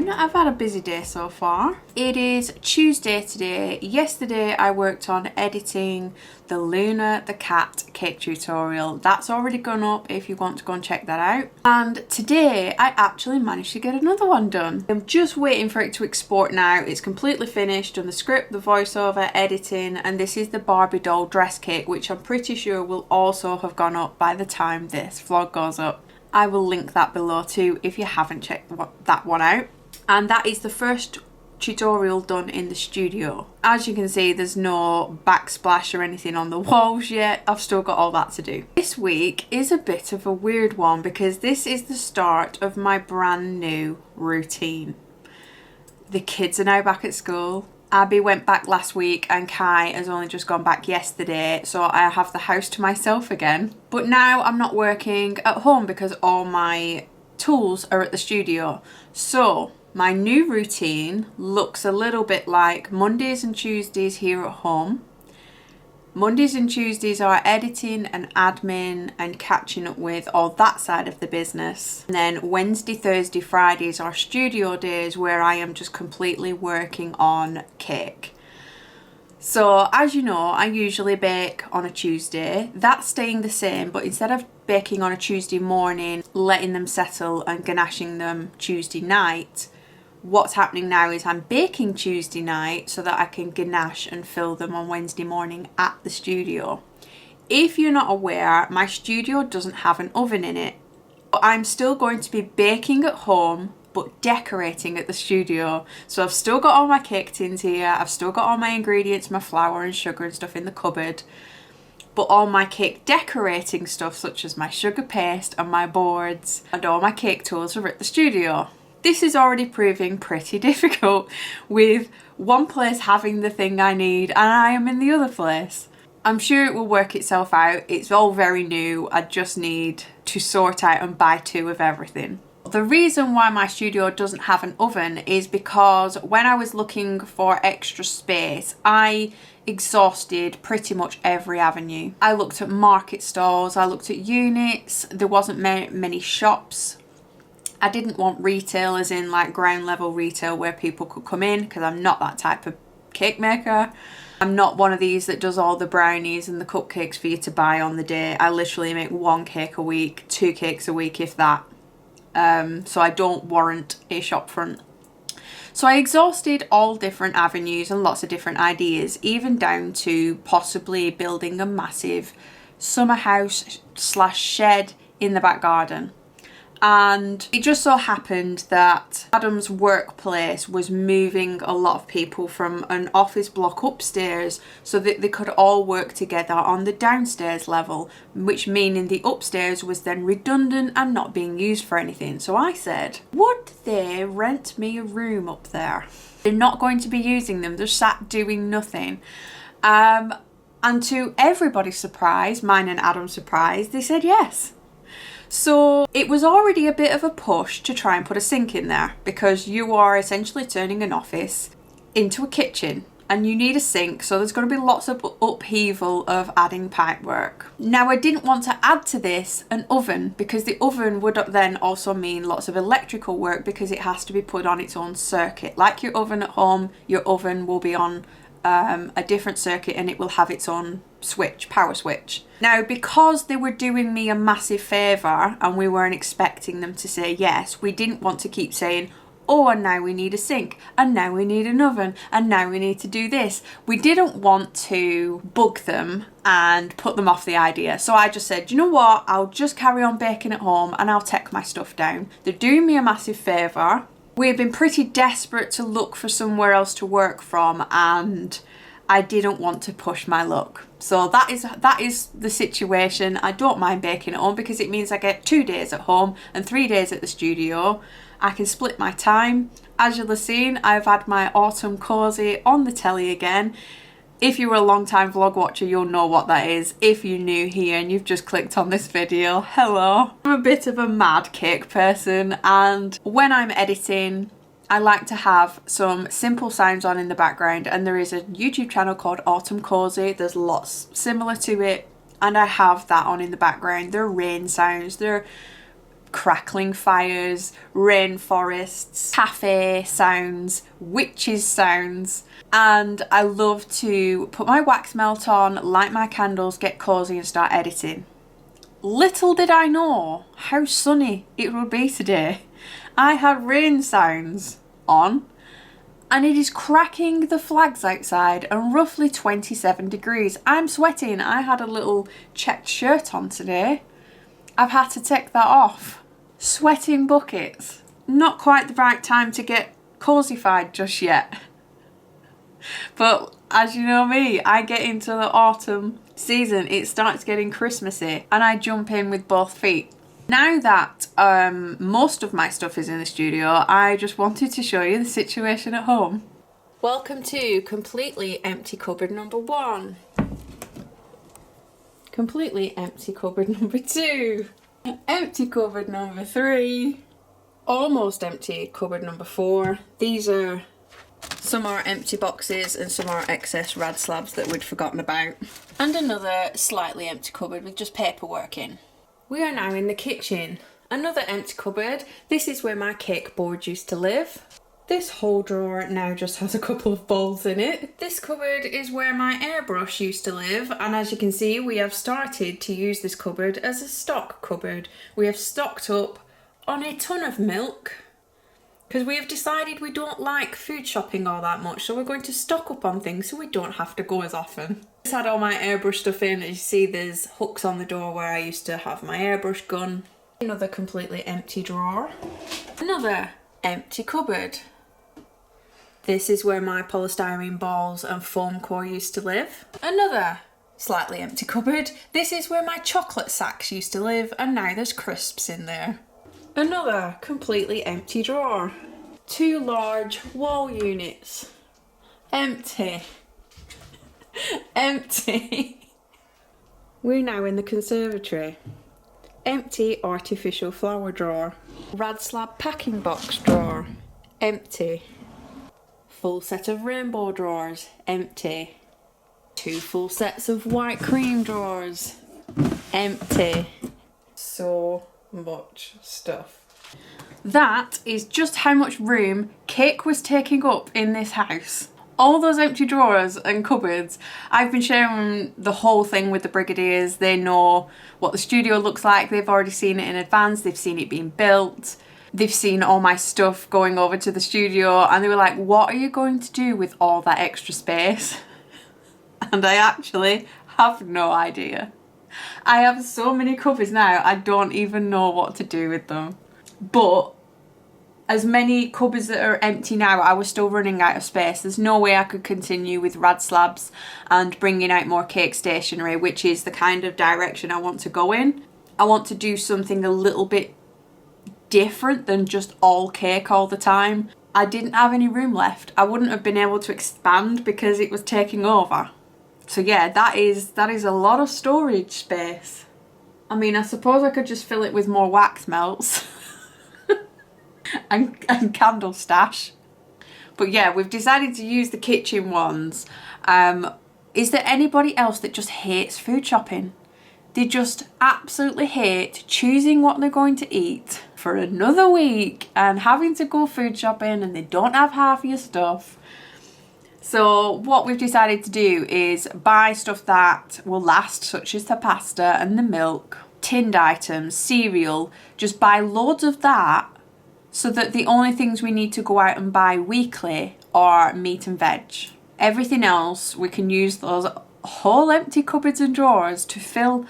I've had a busy day so far. It is Tuesday today. Yesterday I worked on editing the Luna the cat cake tutorial. That's already gone up if you want to go and check that out. And today I actually managed to get another one done. I'm just waiting for it to export now. It's completely finished, done the script, the voiceover, editing, and this is the Barbie doll dress cake, which I'm pretty sure will also have gone up by the time this vlog goes up. I will link that below too if you haven't checked that one out. And that is the first tutorial done in the studio. As you can see, there's no backsplash or anything on the walls yet. I've still got all that to do. This week is a bit of a weird one because this is the start of my brand new routine. The kids are now back at school. Abby went back last week and Kai has only just gone back yesterday, so I have the house to myself again. But now I'm not working at home because all my tools are at the studio. So my new routine looks a little bit like Mondays and Tuesdays here at home. Mondays and Tuesdays are editing and admin and catching up with all that side of the business. And then Wednesday, Thursday, Fridays are studio days where I am just completely working on cake. So as you know, I usually bake on a Tuesday. That's staying the same, but instead of baking on a Tuesday morning, letting them settle and ganaching them Tuesday night, what's happening now is I'm baking Tuesday night so that I can ganache and fill them on Wednesday morning at the studio. If you're not aware, my studio doesn't have an oven in it. But I'm still going to be baking at home but decorating at the studio. So I've still got all my cake tins here, I've still got all my ingredients, my flour and sugar and stuff in the cupboard. But all my cake decorating stuff, such as my sugar paste and my boards and all my cake tools, are at the studio. This is already proving pretty difficult with one place having the thing I need and I am in the other place. I'm sure it will work itself out. It's all very new. I just need to sort out and buy two of everything. The reason why my studio doesn't have an oven is because when I was looking for extra space, I exhausted pretty much every avenue. I looked at market stalls, I looked at units, there wasn't many shops. I didn't want retail as in like ground level retail where people could come in because I'm not that type of cake maker. I'm not one of these that does all the brownies and the cupcakes for you to buy on the day. I literally make one cake a week, 2 cakes a week if that. So I don't warrant a shop front. So I exhausted all different avenues and lots of different ideas, even down to possibly building a massive summer house / shed in the back garden. And it just so happened that Adam's workplace was moving a lot of people from an office block upstairs so that they could all work together on the downstairs level, which meaning the upstairs was then redundant and not being used for anything. So I said, would they rent me a room up there? They're not going to be using them, they're sat doing nothing. And to everybody's surprise, mine and Adam's surprise, they said yes. So it was already a bit of a push to try and put a sink in there because you are essentially turning an office into a kitchen and you need a sink, so there's going to be lots of upheaval of adding pipework. Now I didn't want to add to this an oven because the oven would then also mean lots of electrical work because it has to be put on its own circuit. Like your oven at home, your oven will be on a different circuit and it will have its own switch, power switch. Now because they were doing me a massive favour and we weren't expecting them to say yes, we didn't want to keep saying, oh, and now we need a sink, and now we need an oven, and now we need to do this. We didn't want to bug them and put them off the idea. So I just said, you know what, I'll just carry on baking at home and I'll take my stuff down. They're doing me a massive favour. We've been pretty desperate to look for somewhere else to work from and I didn't want to push my luck. So that is the situation. I don't mind baking at home because it means I get 2 days at home and 3 days at the studio. I can split my time. As you'll have seen, I've had my autumn cozy on the telly again. If you're a long time vlog watcher, you'll know what that is. If you're new here and you've just clicked on this video, hello. I'm a bit of a mad cake person and when I'm editing, I like to have some simple sounds on in the background, and there is a YouTube channel called Autumn Cozy. There's lots similar to it and I have that on in the background. They're rain sounds, they're crackling fires, rainforests, cafe sounds, witches sounds. And I love to put my wax melt on, light my candles, get cozy and start editing. Little did I know how sunny it would be today. I had rain sounds on and it is cracking the flags outside and roughly 27 degrees. I'm sweating. I had a little checked shirt on today. I've had to take that off. Sweating buckets. Not quite the right time to get cozified just yet. But as you know me, I get into the autumn season, it starts getting Christmassy and I jump in with both feet. Now that most of my stuff is in the studio, I just wanted to show you the situation at home. Welcome to completely empty cupboard number 1. Completely empty cupboard number 2. Empty cupboard number 3. Almost empty cupboard number 4. Some are empty boxes and some are excess rad slabs that we'd forgotten about. And another slightly empty cupboard with just paperwork in. We are now in the kitchen. Another empty cupboard. This is where my cake board used to live. This whole drawer now just has a couple of bowls in it. This cupboard is where my airbrush used to live, and as you can see, we have started to use this cupboard as a stock cupboard. We have stocked up on a ton of milk because we have decided we don't like food shopping all that much, so we're going to stock up on things so we don't have to go as often. I just had all my airbrush stuff in. As you see, there's hooks on the door where I used to have my airbrush gun. Another completely empty drawer. Another empty cupboard. This is where my polystyrene balls and foam core used to live. Another slightly empty cupboard. This is where my chocolate sacks used to live, and now there's crisps in there. Another completely empty drawer. 2 large wall units. Empty. Empty. We're now in the conservatory. Empty artificial flower drawer. Rad slab packing box drawer. Empty. Full set of rainbow drawers. Empty. 2 full sets of white cream drawers. Empty. So much stuff. That is just how much room cake was taking up in this house. All those empty drawers and cupboards. I've been sharing the whole thing with the Brigadiers. They know what the studio looks like. They've already seen it in advance. They've seen it being built. They've seen all my stuff going over to the studio, and they were like, what are you going to do with all that extra space? And I actually have no idea. I have so many cupboards now, I don't even know what to do with them. But as many cupboards that are empty now, I was still running out of space. There's no way I could continue with rad slabs and bringing out more cake stationery, which is the kind of direction I want to go in. I want to do something a little bit different than just all cake all the time. I didn't have any room left. I wouldn't have been able to expand because it was taking over. So yeah, that is a lot of storage space. I mean, I suppose I could just fill it with more wax melts and candle stash. But yeah, we've decided to use the kitchen ones. Is there anybody else that just hates food shopping? They just absolutely hate choosing what they're going to eat for another week and having to go food shopping and they don't have half your stuff. So what we've decided to do is buy stuff that will last, such as the pasta and the milk, tinned items, cereal, just buy loads of that so that the only things we need to go out and buy weekly are meat and veg. Everything else, we can use those whole empty cupboards and drawers to fill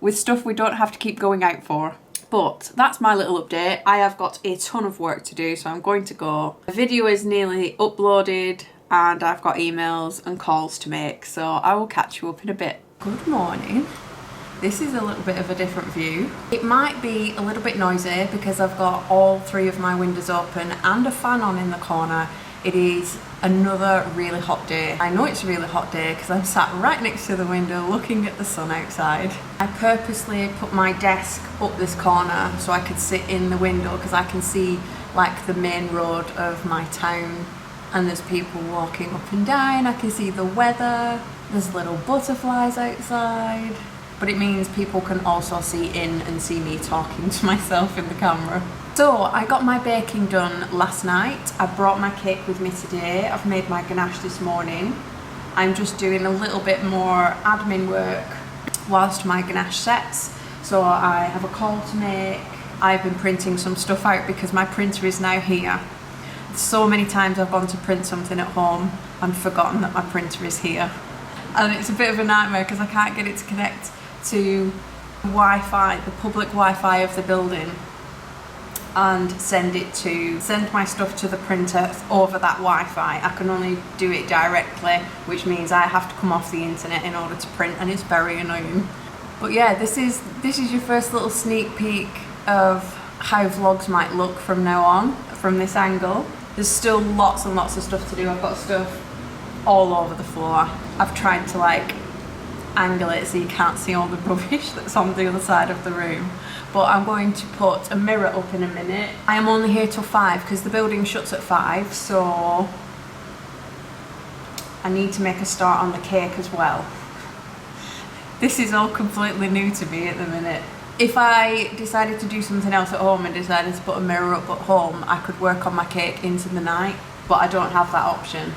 with stuff we don't have to keep going out for. But that's my little update. I have got a ton of work to do, so I'm going to go. The video is nearly uploaded and I've got emails and calls to make, so I will catch you up in a bit. Good morning. This is a little bit of a different view. It might be a little bit noisy because I've got all 3 of my windows open and a fan on in the corner. It is another really hot day. I know it's a really hot day because I'm sat right next to the window looking at the sun outside. I purposely put my desk up this corner so I could sit in the window because I can see like the main road of my town and there's people walking up and down. I can see the weather. There's little butterflies outside. but it means people can also see in and see me talking to myself in the camera. So I got my baking done last night. I brought my cake with me today. I've made my ganache this morning. I'm just doing a little bit more admin work whilst my ganache sets. So I have a call to make. I've been printing some stuff out because my printer is now here. So many times I've gone to print something at home and forgotten that my printer is here. And it's a bit of a nightmare because I can't get it to connect to Wi-Fi, the public Wi-Fi of the building, and send my stuff to the printer over that Wi-Fi. I can only do it directly, which means I have to come off the internet in order to print, and it's very annoying. But yeah, this is your first little sneak peek of how vlogs might look from now on, from this angle. There's still lots and lots of stuff to do. I've got stuff all over the floor. I've tried to like angle it so you can't see all the rubbish that's on the other side of the room. But I'm going to put a mirror up in a minute. I am only here till 5 because the building shuts at 5, so I need to make a start on the cake as well. This is all completely new to me at the minute. If I decided to do something else at home and decided to put a mirror up at home, I could work on my cake into the night, but I don't have that option.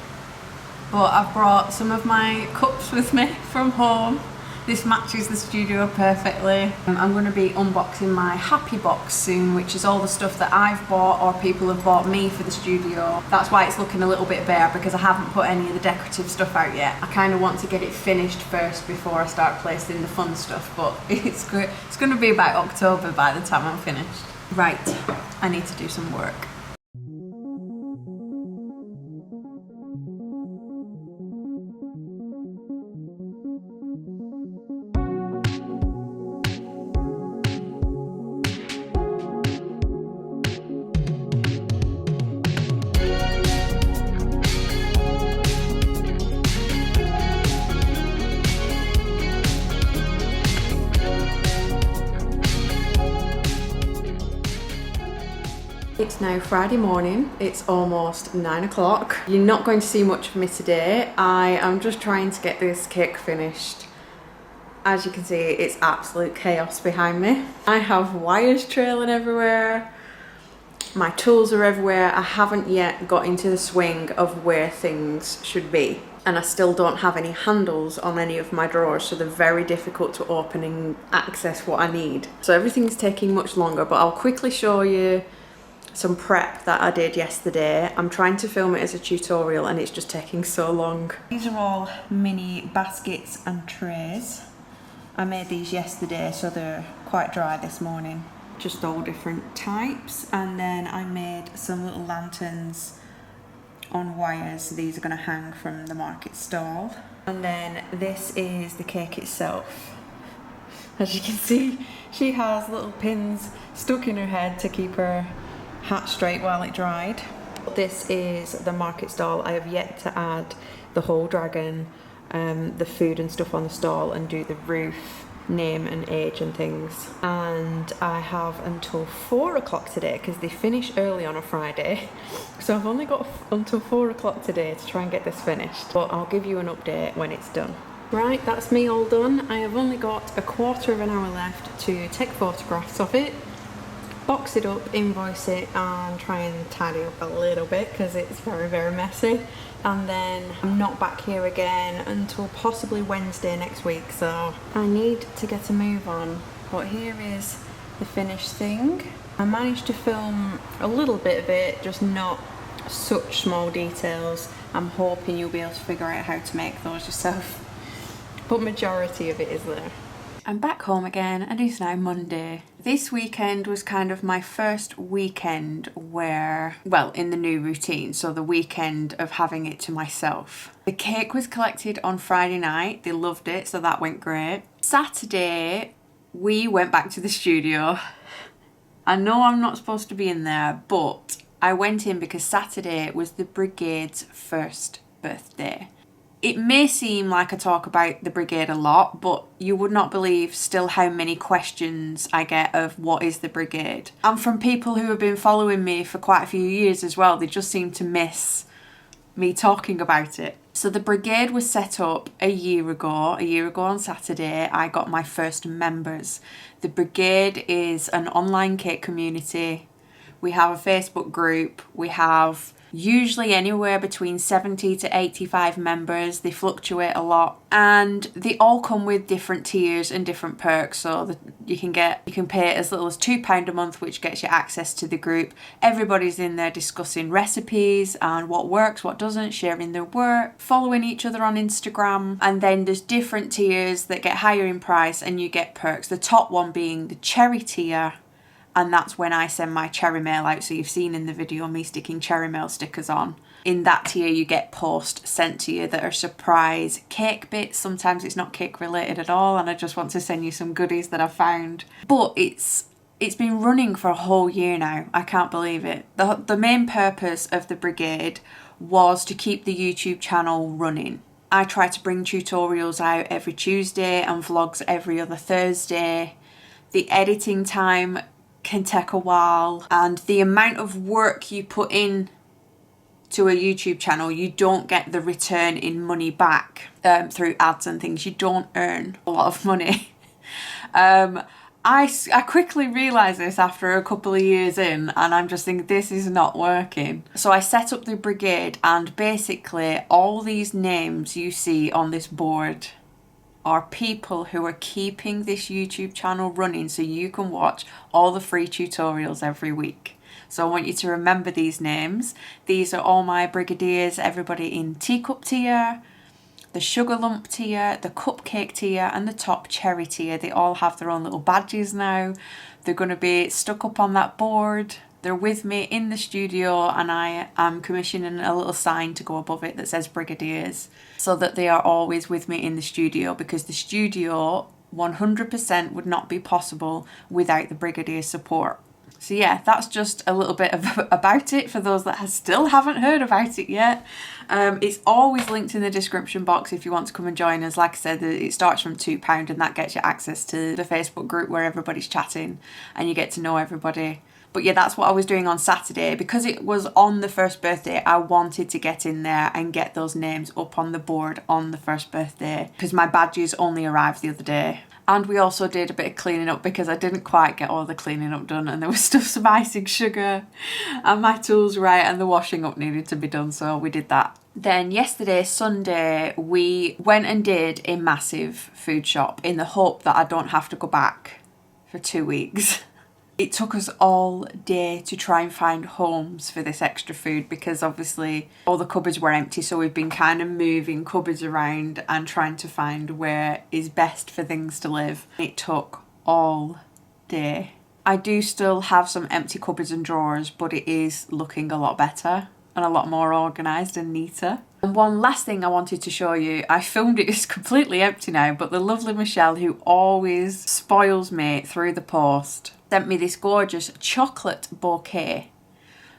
But I've brought some of my cups with me from home. This matches the studio perfectly. I'm going to be unboxing my happy box soon, which is all the stuff that I've bought or people have bought me for the studio. That's why it's looking a little bit bare, because I haven't put any of the decorative stuff out yet. I kind of want to get it finished first before I start placing the fun stuff, but it's going to be about October by the time I'm finished. Right, I need to do some work. It's now Friday morning, it's almost 9 o'clock. You're not going to see much of me today. I am just trying to get this cake finished. As you can see, it's absolute chaos behind me. I have wires trailing everywhere. My tools are everywhere. I haven't yet got into the swing of where things should be. And I still don't have any handles on any of my drawers, so they're very difficult to open and access what I need. So everything's taking much longer, but I'll quickly show you some prep that I did yesterday. I'm trying to film it as a tutorial and it's just taking so long. These are all mini baskets and trays. I made these yesterday, so they're quite dry this morning. Just all different types. And then I made some little lanterns on wires. These are going to hang from the market stall. And then this is the cake itself. As you can see, she has little pins stuck in her head to keep her hat straight while it dried. This is the market stall. I have yet to add the whole dragon, the food and stuff on the stall, and do the roof name and age and things. And I have until 4 o'clock today because they finish early on a Friday. So I've only got until 4 o'clock today to try and get this finished, but I'll give you an update when it's done. Right, that's me all done. I have only got a quarter of an hour left to take photographs of it, box it up, invoice it, and try and tidy up a little bit because it's very, very messy. And then I'm not back here again until possibly Wednesday next week, so I need to get a move on. But here is the finished thing. I managed to film a little bit of it, just not such small details. I'm hoping you'll be able to figure out how to make those yourself, but majority of it is there. I'm back home again and it's now Monday. This weekend was kind of my first weekend where, well, in the new routine, so the weekend of having it to myself. The cake was collected on Friday night, they loved it, so that went great. Saturday, we went back to the studio. I know I'm not supposed to be in there, but I went in because Saturday was the Brigade's first birthday. It may seem like I talk about the Brigade a lot, but you would not believe still how many questions I get of what is the Brigade. And from people who have been following me for quite a few years as well, they just seem to miss me talking about it. So the Brigade was set up a year ago. A year ago on Saturday, I got my first members. The Brigade is an online cake community. We have a Facebook group. We have usually anywhere between 70 to 85 members. They fluctuate a lot, and they all come with different tiers and different perks. So you can pay as little as £2 a month, which gets you access to the group. Everybody's in there discussing recipes and what works, what doesn't, sharing their work, following each other on Instagram. And then there's different tiers that get higher in price and you get perks. The top one being the Cherry tier, and that's when I send my cherry mail out. So you've seen in the video me sticking cherry mail stickers on. In that tier you get posts sent to you that are surprise cake bits. Sometimes it's not cake related at all and I just want to send you some goodies that I found. But it's been running for a whole year now. I can't believe it. The main purpose of the Brigade was to keep the YouTube channel running. I try to bring tutorials out every Tuesday and vlogs every other Thursday. The editing time can take a while, and the amount of work you put in to a YouTube channel, you don't get the return in money back through ads and things. You don't earn a lot of money. I quickly realised this after a couple of years in, and I'm just thinking this is not working. So I set up the Brigade, and basically all these names you see on this board are people who are keeping this YouTube channel running so you can watch all the free tutorials every week. So I want you to remember these names. These are all my Brigadiers, everybody in teacup tier, the sugar lump tier, the cupcake tier and the top cherry tier. They all have their own little badges now. They're going to be stuck up on that board. They're with me in the studio, and I am commissioning a little sign to go above it that says Brigadiers, so that they are always with me in the studio, because the studio 100% would not be possible without the Brigadier support. So yeah, that's just a little bit about it for those that still haven't heard about it yet. It's always linked in the description box if you want to come and join us. Like I said, it starts from £2 and that gets you access to the Facebook group where everybody's chatting and you get to know everybody. But yeah, that's what I was doing on Saturday. Because it was on the first birthday, I wanted to get in there and get those names up on the board on the first birthday, because my badges only arrived the other day. And we also did a bit of cleaning up because I didn't quite get all the cleaning up done, and there was still some icing sugar and my tools right, and the washing up needed to be done, so we did that. Then yesterday, Sunday, we went and did a massive food shop in the hope that I don't have to go back for 2 weeks. It took us all day to try and find homes for this extra food, because obviously all the cupboards were empty, so we've been kind of moving cupboards around and trying to find where is best for things to live. It took all day. I do still have some empty cupboards and drawers, but it is looking a lot better and a lot more organised and neater. And one last thing I wanted to show you, I filmed it, it's completely empty now, but the lovely Michelle, who always spoils me through the post, sent me this gorgeous chocolate bouquet.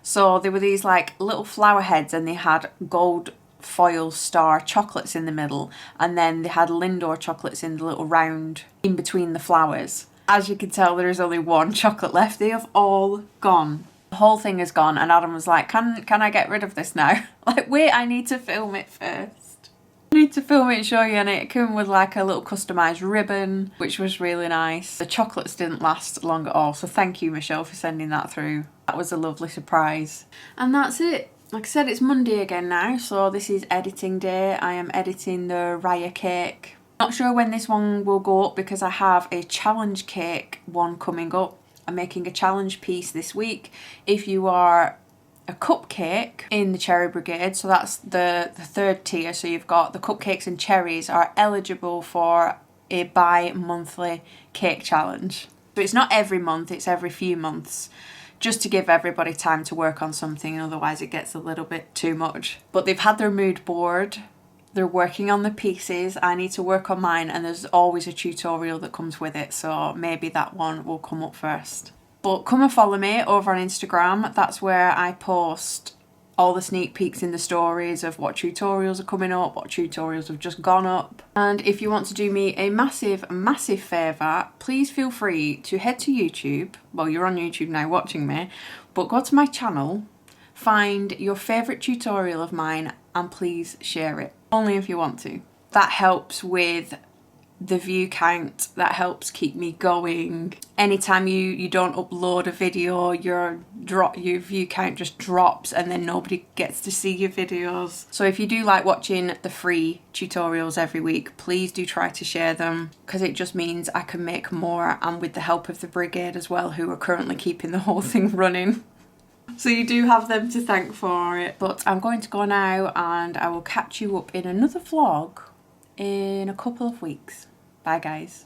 So there were these like little flower heads and they had gold foil star chocolates in the middle, and then they had Lindor chocolates in the little round in between the flowers. As you can tell, there is only one chocolate left. They have all gone. The whole thing is gone, and Adam was like, can I get rid of this now? Like, wait, I need to film it first. I need to film it and show you, and it came with like a little customised ribbon, which was really nice. The chocolates didn't last long at all, so thank you, Michelle, for sending that through. That was a lovely surprise. And that's it. Like I said, it's Monday again now, so this is editing day. I am editing the Raya cake. Not sure when this one will go up because I have a challenge cake one coming up. I'm making a challenge piece this week. If you are a cupcake in the Cherry Brigade, so that's the third tier, so you've got the cupcakes and cherries are eligible for a bi-monthly cake challenge. So it's not every month, it's every few months, just to give everybody time to work on something, otherwise it gets a little bit too much. But they've had their mood board, they're working on the pieces, I need to work on mine, and there's always a tutorial that comes with it, so maybe that one will come up first. But come and follow me over on Instagram. That's where I post all the sneak peeks in the stories of what tutorials are coming up, what tutorials have just gone up. And if you want to do me a massive, massive favour, please feel free to head to YouTube. Well, you're on YouTube now watching me, but go to my channel, find your favourite tutorial of mine and please share it. Only if you want to. That helps with the view count, that helps keep me going. Anytime you don't upload a video, your view count just drops and then nobody gets to see your videos. So if you do like watching the free tutorials every week, please do try to share them, because it just means I can make more, and with the help of the Brigade as well, who are currently keeping the whole thing running. So you do have them to thank for it. But I'm going to go now, and I will catch you up in another vlog in a couple of weeks. Bye guys.